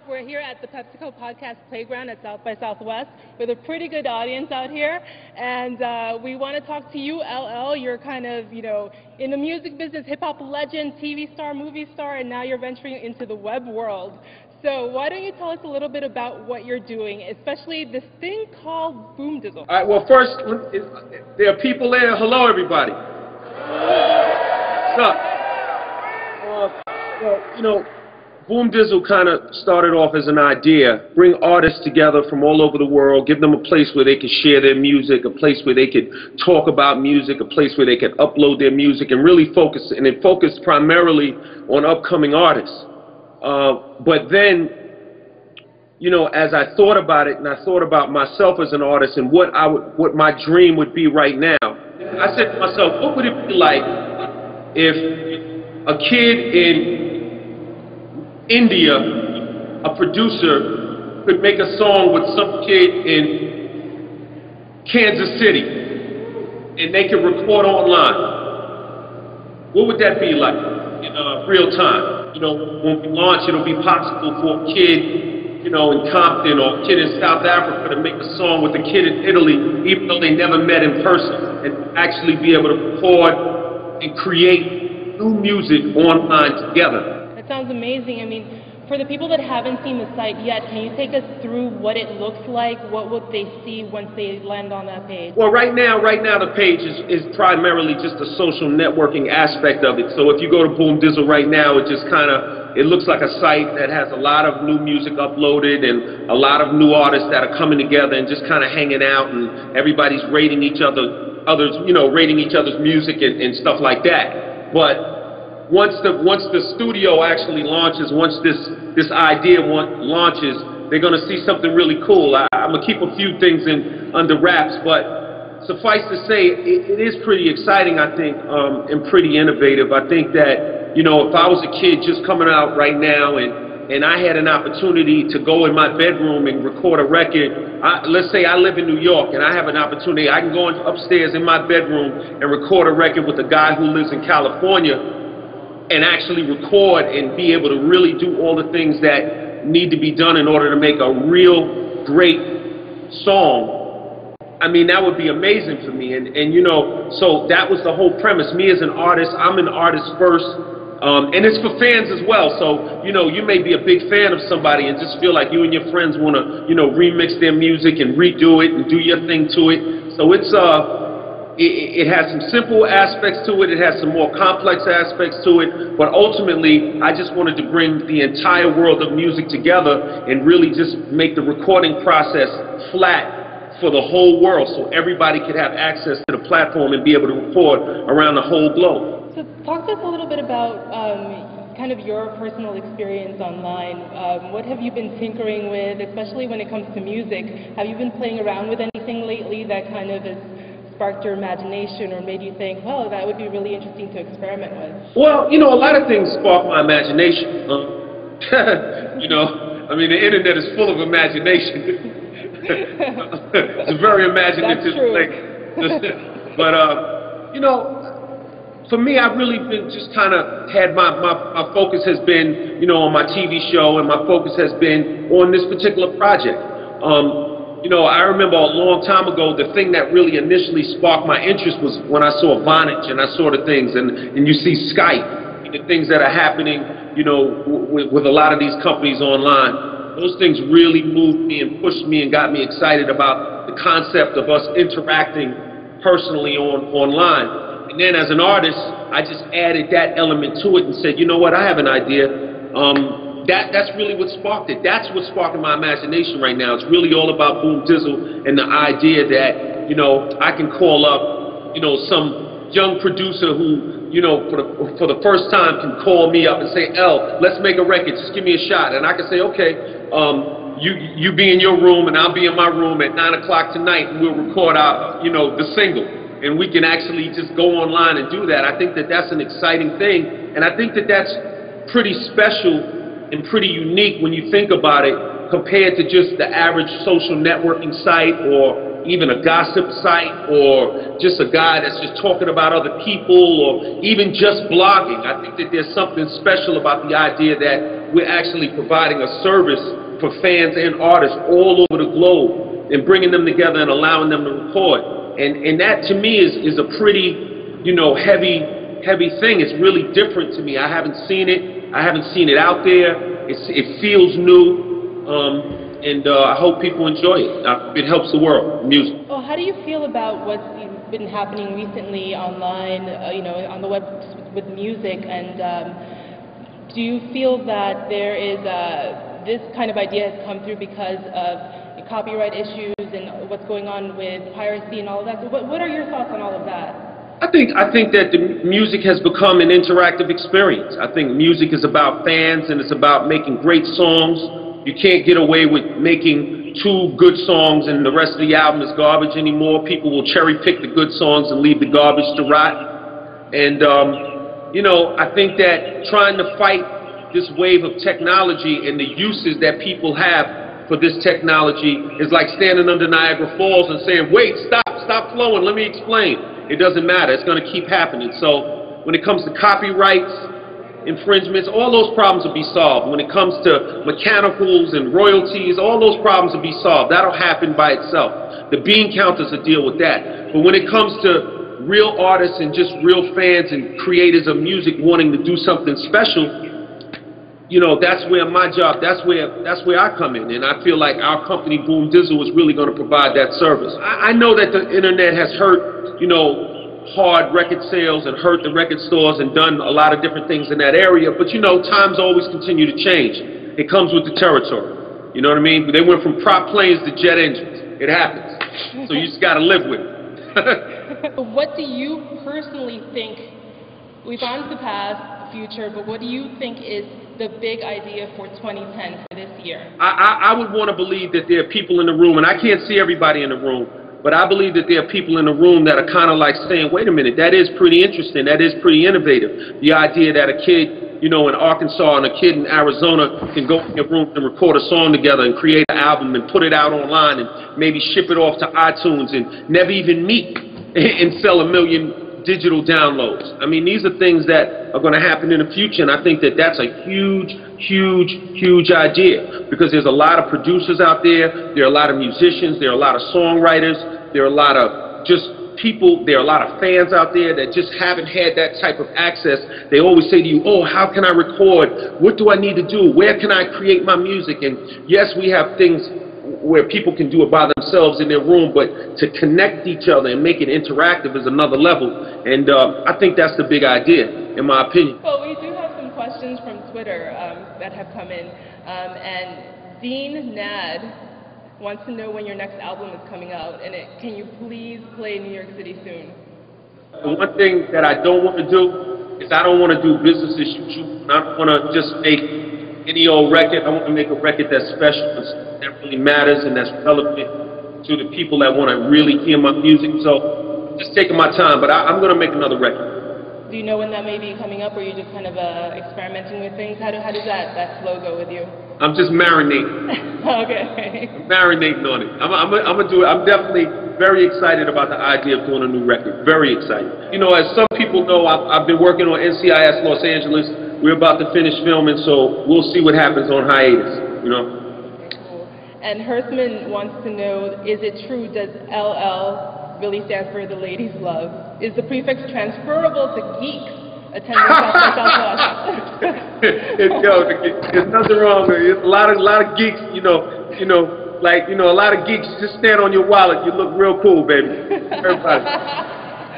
We're here at the Pepsico Podcast Playground at South by Southwest with a pretty good audience out here. And we want to talk to you, LL. You're kind of, in the music business, hip-hop legend, TV star, movie star, and now you're venturing into the web world. So why don't you tell us a little bit about what you're doing, especially this thing called Boomdizzle? All right, well, first, there are people there. Hello, everybody. What's up? Well, Boomdizzle kind of started off as an idea, bring artists together from all over the world, give them a place where they could share their music, a place where they could talk about music, a place where they could upload their music, and really focus, and it focused primarily on upcoming artists. But then, as I thought about it, and I thought about myself as an artist and what my dream would be right now, I said to myself, what would it be like if a kid in India, a producer, could make a song with some kid in Kansas City, and they could record online? What would that be like in real time? When we launch, it'll be possible for a kid, in Compton or a kid in South Africa to make a song with a kid in Italy, even though they never met in person, and actually be able to record and create new music online together. That sounds amazing. I mean, for the people that haven't seen the site yet, can you take us through what it looks like? What would they see once they land on that page? Well, right now the page is primarily just a social networking aspect of it. So if you go to Boomdizzle right now, it just it looks like a site that has a lot of new music uploaded and a lot of new artists that are coming together and just kind of hanging out, and everybody's rating each rating each other's music and stuff like that. But once the studio actually launches, once this idea launches, they're going to see something really cool. I'm going to keep a few things under wraps, but suffice to say, it is pretty exciting, I think, and pretty innovative. I think that, if I was a kid just coming out right now and I had an opportunity to go in my bedroom and record a record, let's say I live in New York and I have an opportunity, I can go upstairs in my bedroom and record a record with a guy who lives in California, and actually record and be able to really do all the things that need to be done in order to make a real great song. I mean, that would be amazing for me. And so that was the whole premise. Me as an artist, I'm an artist first, and it's for fans as well. So, you may be a big fan of somebody and just feel like you and your friends want to, remix their music and redo it and do your thing to it. So it has some simple aspects to it, it has some more complex aspects to it, but ultimately, I just wanted to bring the entire world of music together and really just make the recording process flat for the whole world so everybody could have access to the platform and be able to record around the whole globe. So talk to us a little bit about kind of your personal experience online. What have you been tinkering with, especially when it comes to music? Have you been playing around with anything lately that kind of is sparked your imagination or made you think, well, that would be really interesting to experiment with? Well, a lot of things spark my imagination. I mean, the internet is full of imagination. It's a very imaginative place. But, for me, I've really been just kind of had my focus has been, on my TV show, and my focus has been on this particular project. I remember a long time ago, the thing that really initially sparked my interest was when I saw Vonage and I saw the things, and you see Skype, the things that are happening, with a lot of these companies online. Those things really moved me and pushed me and got me excited about the concept of us interacting personally online. And then as an artist, I just added that element to it and said, you know what, I have an idea. That's really what sparked it. That's what's sparking my imagination right now. It's really all about Boomdizzle and the idea that, I can call up, some young producer who, for the first time can call me up and say, L, let's make a record. Just give me a shot. And I can say, okay, you be in your room and I'll be in my room at 9 o'clock tonight, and we'll record our, the single. And we can actually just go online and do that. I think that that's an exciting thing. And I think that that's pretty special and pretty unique when you think about it, compared to just the average social networking site or even a gossip site, or just a guy that's just talking about other people, or even just blogging. I think that there's something special about the idea that we're actually providing a service for fans and artists all over the globe and bringing them together and allowing them to record. And that to me is a pretty, you know, heavy thing. It's really different to me. I haven't seen it. I haven't seen it out there. It feels new. I hope people enjoy it. It helps the world, music. Oh, how do you feel about what's been happening recently online, you know, on the web with music? And do you feel that there is this kind of idea has come through because of copyright issues and what's going on with piracy and all of that? So what are your thoughts on all of that? I think that the music has become an interactive experience. I think music is about fans and it's about making great songs. You can't get away with making 2 good songs and the rest of the album is garbage anymore. People will cherry pick the good songs and leave the garbage to rot. And, you know, I think that trying to fight this wave of technology and the uses that people have for this technology is like standing under Niagara Falls and saying, wait, stop flowing, let me explain. It doesn't matter, it's going to keep happening. So when it comes to copyrights, infringements, all those problems will be solved. When it comes to mechanicals and royalties, all those problems will be solved. That'll happen by itself. The bean counters will deal with that. But when it comes to real artists and just real fans and creators of music wanting to do something special, you know, that's where my job, that's where I come in. And I feel like our company, Boomdizzle, is really going to provide that service. I know that the internet has hurt, you know, hard record sales and hurt the record stores and done a lot of different things in that area. But, you know, times always continue to change. It comes with the territory. You know what I mean? They went from prop planes to jet engines. It happens. So you just got to live with it. What do you personally think? We've gone to the past, the future, but what do you think is the big idea for 2010 for this year? I would want to believe that there are people in the room, and I can't see everybody in the room, but I believe that there are people in the room that are kind of like saying, wait a minute, that is pretty interesting, that is pretty innovative. The idea that a kid, you know, in Arkansas and a kid in Arizona can go in a room and record a song together and create an album and put it out online and maybe ship it off to iTunes and never even meet and sell 1 million digital downloads. I mean, these are things that are going to happen in the future, and I think that that's a huge idea, because there's a lot of producers out there, there are a lot of musicians, there are a lot of songwriters, there are a lot of just people, there are a lot of fans out there that just haven't had that type of access. They always say to you, oh, how can I record? What do I need to do? Where can I create my music? And yes, we have things where people can do it by themselves in their room, but to connect each other and make it interactive is another level. And I think that's the big idea, in my opinion. Well, we do have some questions from Twitter that have come in. And Dean Nad wants to know when your next album is coming out, and can you please play New York City soon? The one thing that I don't want to do is I don't want to do business as usual. I don't want to just make any old record. I want to make a record that's special, that really matters, and that's relevant to the people that want to really hear my music. So just taking my time, but I'm going to make another record. Do you know when that may be coming up, or are you just kind of experimenting with things? How does that flow go with you? I'm just marinating. Okay. I'm marinating on it. I'm gonna do it. I'm definitely very excited about the idea of doing a new record. Very excited. You know, as some people know, I've been working on NCIS Los Angeles. We're about to finish filming, so we'll see what happens on hiatus, you know. Cool. And Hertzman wants to know, is it true, does LL really stand for the ladies' love? Is the prefix transferable to geeks attending South by Southwest? Yo, there's nothing wrong with it. A lot of geeks, a lot of geeks just stand on your wallet. You look real cool, baby. Everybody.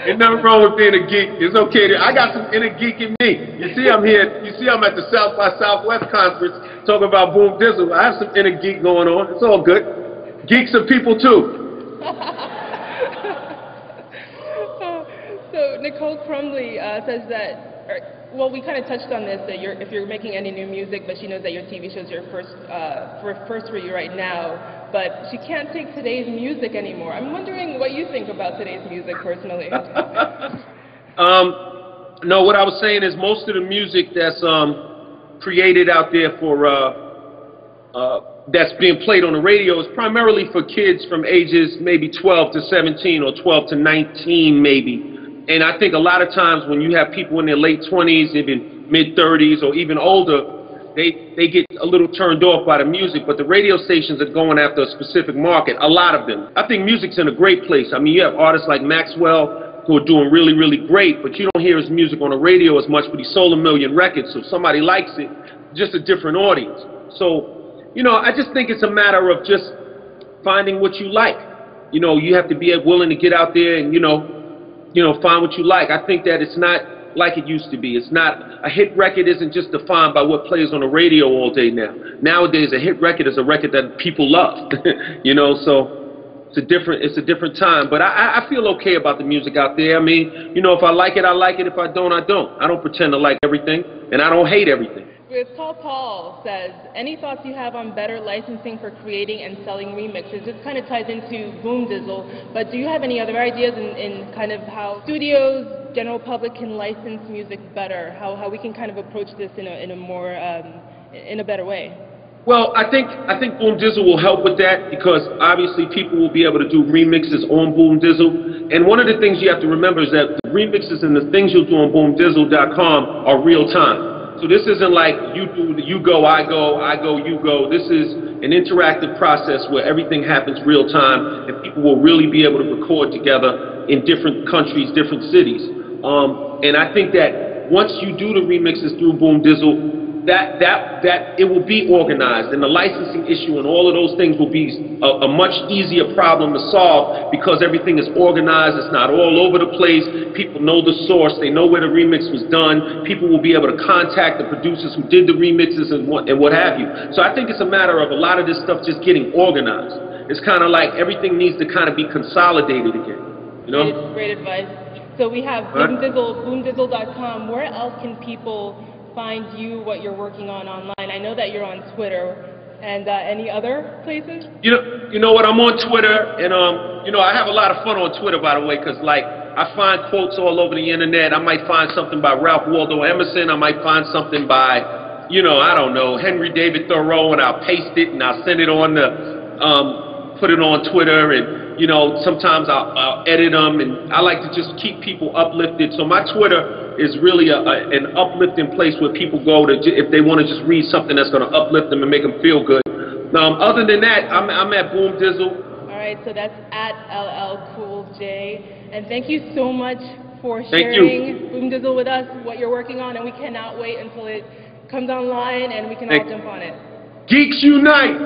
Ain't nothing wrong with being a geek. It's okay. I got some inner geek in me. You see, I'm here. You see, I'm at the South by Southwest conference talking about Boomdizzle. I have some inner geek going on. It's all good. Geeks are people too. So Nicole Crumley says that, well, we kind of touched on this, that if you're making any new music, but she knows that your TV show is your first for you right now. But she can't take today's music anymore. I'm wondering what you think about today's music personally. No, what I was saying is most of the music that's created out there for that's being played on the radio is primarily for kids from ages maybe 12 to 17 or 12 to 19 maybe. And I think a lot of times when you have people in their late 20s, even mid-30s or even older, they get a little turned off by the music, but the radio stations are going after a specific market, a lot of them. I think music's in a great place. I mean, you have artists like Maxwell who are doing really, really great, but you don't hear his music on the radio as much, but he sold 1 million records, so if somebody likes it, just a different audience. So, you know, I just think it's a matter of just finding what you like. You know, you have to be willing to get out there and, find what you like. I think that it's not like it used to be. It's not, a hit record isn't just defined by what plays on the radio all day now. Nowadays, a hit record is a record that people love, so it's a different time. But I feel okay about the music out there. I mean, if I like it, I like it. If I don't, I don't. I don't pretend to like everything, and I don't hate everything. Paul says, any thoughts you have on better licensing for creating and selling remixes? This kind of ties into Boomdizzle, but do you have any other ideas in kind of how studios, general public can license music better? How we can kind of approach this in a more in a better way? Well, I think Boomdizzle will help with that because obviously people will be able to do remixes on Boomdizzle. And one of the things you have to remember is that the remixes and the things you'll do on Boomdizzle.com are real time. So this isn't like you go, I go, you go. This is an interactive process where everything happens real time and people will really be able to record together in different countries, different cities. And I think that once you do the remixes through Boomdizzle, that it will be organized, and the licensing issue and all of those things will be a much easier problem to solve because everything is organized. It's not all over the place. People know the source. They know where the remix was done. People will be able to contact the producers who did the remixes and what have you. So I think it's a matter of a lot of this stuff just getting organized. It's kind of like everything needs to kind of be consolidated again. Great advice. So we have Boomdizzle.com. Where else can people find you, what you're working on online? I know that you're on Twitter, and any other places? You know what? I'm on Twitter, and I have a lot of fun on Twitter, by the way, because I find quotes all over the internet. I might find something by Ralph Waldo Emerson. I might find something by, I don't know, Henry David Thoreau, and I'll paste it and I'll send it on put it on Twitter, and sometimes I'll edit them, and I like to just keep people uplifted. So my Twitter is really an uplifting place where people go to if they want to just read something that's going to uplift them and make them feel good. Other than that, I'm at Boomdizzle. All right, so that's at LLCoolJ. And thank you so much for sharing Boomdizzle with us, what you're working on, and we cannot wait until it comes online and we can all jump on it. Geeks Unite!